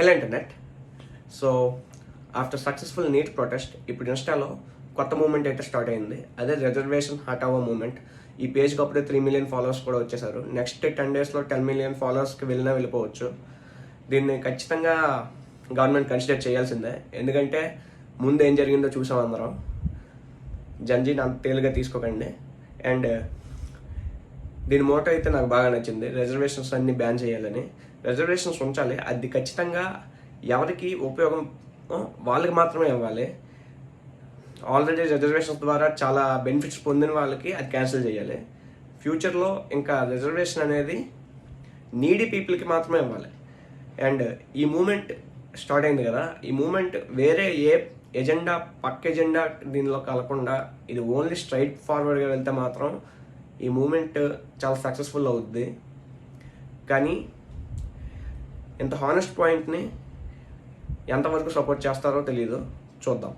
Hello internet. So after successful NEET protest ఇప్పుడు ఇన్స్టాలో కొత్త మూమెంట్ అయితే స్టార్ట్ అయింది. అదే రిజర్వేషన్ హటావో మూమెంట్. ఈ పేజ్కి అప్పుడే 3 million ఫాలోవర్స్ కూడా వచ్చేసారు. నెక్స్ట్ 10 daysలో 10 million ఫాలోవర్స్కి వెళ్ళిపోవచ్చు. దీన్ని ఖచ్చితంగా గవర్నమెంట్ కన్సిడర్ చేయాల్సిందే. ఎందుకంటే ముందు ఏం జరిగిందో చూసాం అందరం. జంజీని అంత తేలిగా తీసుకోకండి. అండ్ దీని మోటో అయితే నాకు బాగా నచ్చింది. రిజర్వేషన్స్ అన్ని బ్యాన్ చేయాలని. రిజర్వేషన్స్ ఉంచాలి, అది ఖచ్చితంగా ఎవరికి ఉపయోగం వాళ్ళకి మాత్రమే ఇవ్వాలి. ఆల్రెడీ రిజర్వేషన్స్ ద్వారా చాలా బెనిఫిట్స్ పొందిన వాళ్ళకి అది క్యాన్సిల్ చేయాలి. ఫ్యూచర్లో ఇంకా రిజర్వేషన్ అనేది నీడీ పీపుల్కి మాత్రమే ఇవ్వాలి. అండ్ ఈ మూమెంట్ స్టార్ట్ అయింది కదా, ఈ మూమెంట్ వేరే ఏ ఎజెండా పక్క ఎజెండా దీనిలో కలగకుండా ఇది ఓన్లీ స్ట్రైట్ ఫార్వర్డ్గా వెళ్తే మాత్రం ఈ మూమెంట్ చాలా సక్సెస్ఫుల్ అవుద్ది. కానీ ఇంత హానెస్ట్ పాయింట్ని ఎంతవరకు సపోర్ట్ చేస్తారో తెలియదు, చూద్దాం.